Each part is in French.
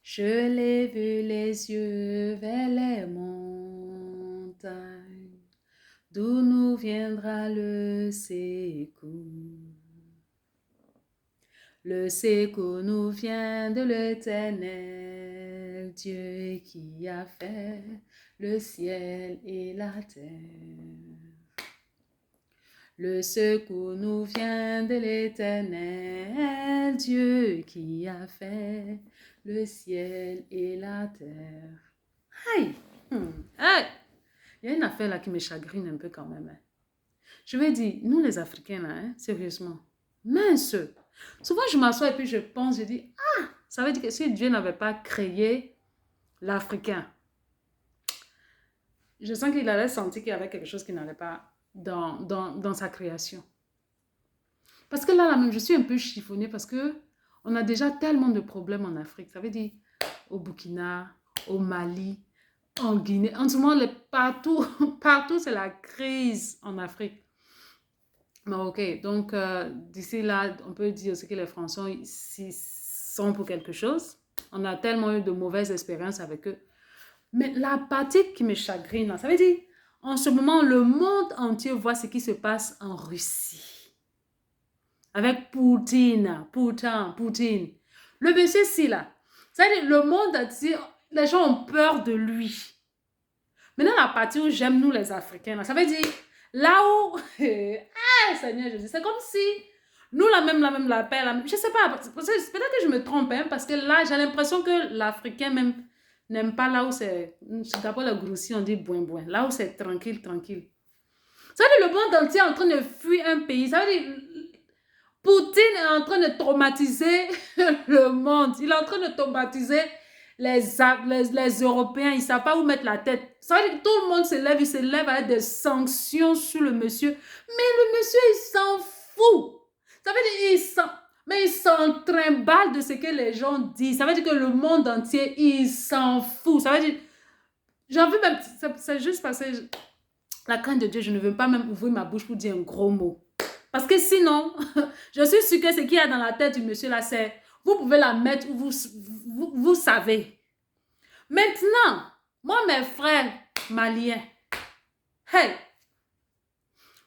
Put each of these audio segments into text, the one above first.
Je lève les yeux vers les montagnes, d'où nous viendra le secours. Le secours nous vient de l'Éternel, Dieu qui a fait le ciel et la terre. Le secours nous vient de l'Éternel, Dieu qui a fait le ciel et la terre. Aïe! Aïe! Il y a une affaire là qui me chagrine un peu quand même. Hein. Je vais dire, nous les Africains là, hein, sérieusement, mince! Souvent je m'assois et puis je pense, je dis, ah, ça veut dire que si Dieu n'avait pas créé l'Africain, je sens qu'il allait sentir qu'il y avait quelque chose qui n'allait pas dans sa création. Parce que là même, je suis un peu chiffonnée parce que on a déjà tellement de problèmes en Afrique. Ça veut dire au Burkina, au Mali, en Guinée. En ce moment, partout, partout, c'est la crise en Afrique. Mais ok, donc d'ici là, on peut dire aussi que les Français ici sont pour quelque chose. On a tellement eu de mauvaises expériences avec eux. Mais la partie qui me chagrine, ça veut dire, en ce moment, le monde entier voit ce qui se passe en Russie. Avec Poutine. Le monsieur-ci, là, ça veut dire, le monde entier, les gens ont peur de lui. Maintenant, la partie où j'aime, nous, les Africains, là, ça veut dire, là où, ah, Seigneur Jésus, c'est comme si, nous, la même, la paix, je sais pas, peut-être que je me trompe, hein, parce que là, j'ai l'impression que l'Africain même n'aime pas là où c'est, d'abord le grossi, on dit boin, là où c'est tranquille. Ça veut dire, le monde entier est en train de fuir un pays, ça veut dire, Poutine est en train de traumatiser le monde, il est en train de traumatiser les Européens, ils ne savent pas où mettre la tête. Ça veut dire que tout le monde il se lève avec des sanctions sur le monsieur. Mais le monsieur, il s'en fout. Ça veut dire mais il s'en trimballe de ce que les gens disent. Ça veut dire que le monde entier, il s'en fout. Ça veut dire, j'ai envie même, c'est juste parce que la crainte de Dieu, je ne veux pas même ouvrir ma bouche pour dire un gros mot. Parce que sinon, je suis sûre que ce qu'il y a dans la tête du monsieur là, c'est vous pouvez la mettre où vous savez. Maintenant, moi, mes frères maliens, hey,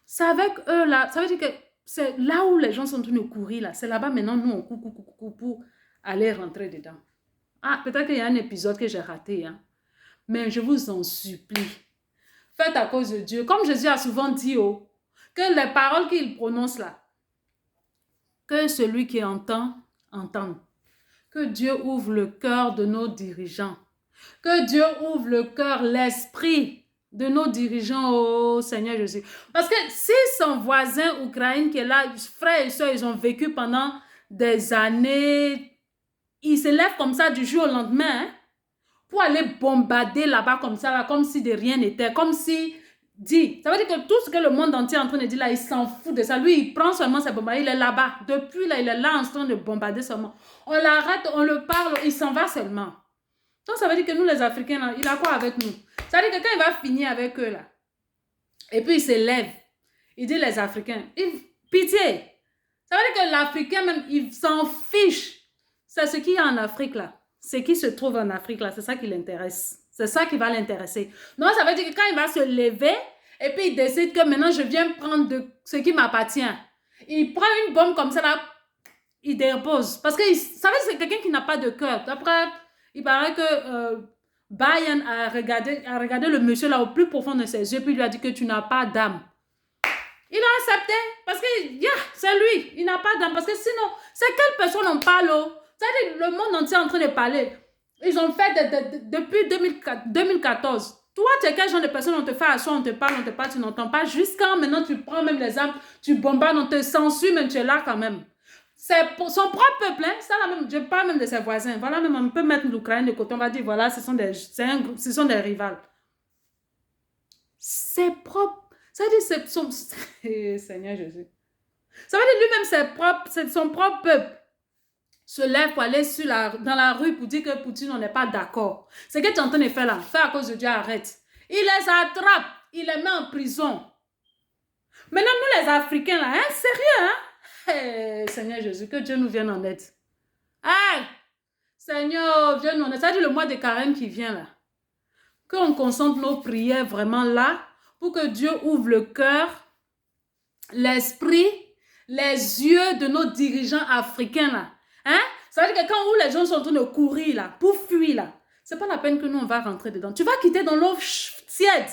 c'est avec eux là, ça veut dire que c'est là où les gens sont en train de courir là. C'est là-bas maintenant, nous, on court pour aller rentrer dedans. Ah, peut-être qu'il y a un épisode que j'ai raté, hein. Mais je vous en supplie, faites à cause de Dieu. Comme Jésus a souvent dit, oh, que les paroles qu'il prononce là, que celui qui entend, entende. Que Dieu ouvre le cœur de nos dirigeants. Que Dieu ouvre le cœur, l'esprit de nos dirigeants au Seigneur Jésus. Parce que si son voisin Ukraine qui est là, frères et sœurs, ils ont vécu pendant des années, ils se lèvent comme ça du jour au lendemain, hein, pour aller bombarder là-bas comme ça, là, comme si de rien n'était, comme si dit. Ça veut dire que tout ce que le monde entier est en train de dire là, il s'en fout de ça. Lui, il prend seulement ses bombardements, il est là-bas. Depuis là, il est là en train de bombarder seulement. On l'arrête, on le parle, il s'en va seulement. Donc ça veut dire que nous les Africains, là, il a quoi avec nous? Ça veut dire que quand il va finir avec eux là, et puis il se lève, il dit les Africains, pitié. Ça veut dire que l'Africain même, il s'en fiche. C'est ce qu'il y a en Afrique là. Ce qui se trouve en Afrique là, c'est ça qui l'intéresse. C'est ça qui va l'intéresser. Donc ça veut dire que quand il va se lever, et puis il décide que maintenant je viens prendre de ce qui m'appartient. Il prend une bombe comme ça là, il dépose. Parce que ça veut dire que c'est quelqu'un qui n'a pas de cœur. Après, il paraît que Bayern a regardé le monsieur là au plus profond de ses yeux, puis il lui a dit que tu n'as pas d'âme. Il a accepté parce que yeah, c'est lui, il n'a pas d'âme. Parce que sinon, c'est quelle personne on parle? C'est-à-dire le monde entier est en train de parler. Ils ont fait depuis 2014. Toi, tu es quel genre de personne? On te fait asseoir, on te parle, tu n'entends pas. Jusqu'à maintenant, tu prends même les armes, tu bombardes, on te censure, même tu es là quand même. C'est pour son propre peuple, hein. Ça, là, même, je parle même de ses voisins. Voilà, même on peut mettre l'Ukraine de côté, on va dire, voilà, ce sont des rivales. C'est propre. Ça veut dire c'est son... Seigneur Jésus. Ça veut dire lui-même, c'est son propre peuple. Se lève pour aller dans la rue pour dire que Poutine, on n'est pas d'accord. Ce que tu es en train de faire là, fais à cause de Dieu, arrête. Il les attrape, il les met en prison. Maintenant, nous les Africains là, hein, sérieux, hein? Hey, Seigneur Jésus, que Dieu nous vienne en aide. Hey, Seigneur, oh, viens nous. Ça dit le mois de carême qui vient là. Qu'on concentre nos prières vraiment là pour que Dieu ouvre le cœur, l'esprit, les yeux de nos dirigeants africains là. Hein? Ça veut dire que quand où les gens sont en train de courir là, pour fuir là, c'est pas la peine que nous on va rentrer dedans. Tu vas quitter dans l'eau tiède.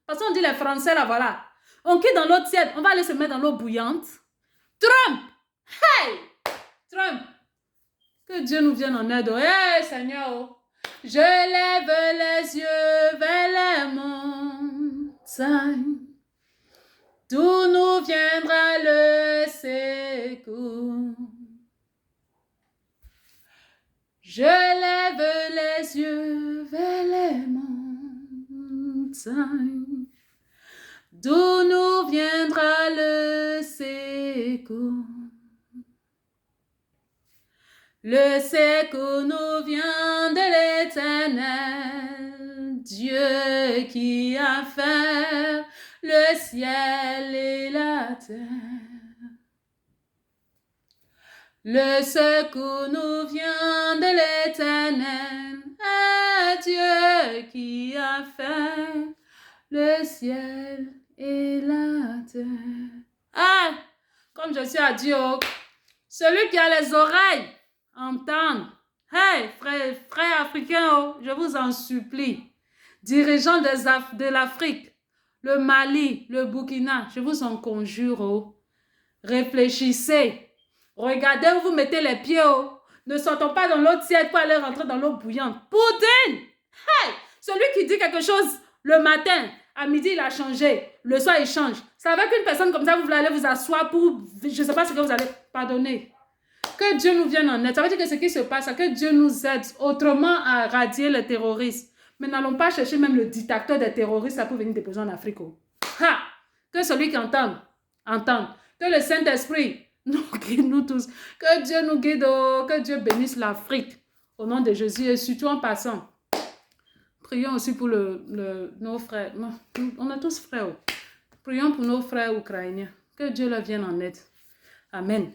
Parce qu'on dit les Français là, voilà. On quitte dans l'eau tiède, on va aller se mettre dans l'eau bouillante. Trump! Hey! Trump! Que Dieu nous vienne en aide. Hey Seigneur! Oh. Je lève les yeux vers les montagnes. D'où nous viendra le secours? Je lève les yeux vers les montagnes. D'où nous viendra le secours? Le secours nous vient de l'Éternel, Dieu qui a fait le ciel et la terre. Le secours nous vient de l'Éternel, Dieu qui a fait le ciel et la terre. Ah, comme je suis à Dieu, celui qui a les oreilles, entendre. Hey, frères africains, oh, je vous en supplie, dirigeants de l'Afrique, le Mali, le Burkina, je vous en conjure, oh, réfléchissez, regardez où vous mettez les pieds, oh, ne sortons pas dans l'eau tiède pour aller rentrer dans l'eau bouillante. Poutine, hey, celui qui dit quelque chose le matin, à midi il a changé, le soir il change. C'est avec une personne comme ça, vous voulez aller vous asseoir pour, je ne sais pas ce que vous allez pardonner. Que Dieu nous vienne en aide. Ça veut dire que ce qui se passe, c'est que Dieu nous aide autrement à radier les terroristes. Mais n'allons pas chercher même le dictateur des terroristes pour venir déposer en Afrique. Ha! Que celui qui entende, entende. Que le Saint-Esprit nous guide, nous tous. Que Dieu nous guide, que Dieu bénisse l'Afrique. Au nom de Jésus et surtout en passant. Prions aussi pour nos frères. On est tous frères. Prions pour nos frères ukrainiens. Que Dieu leur vienne en aide. Amen.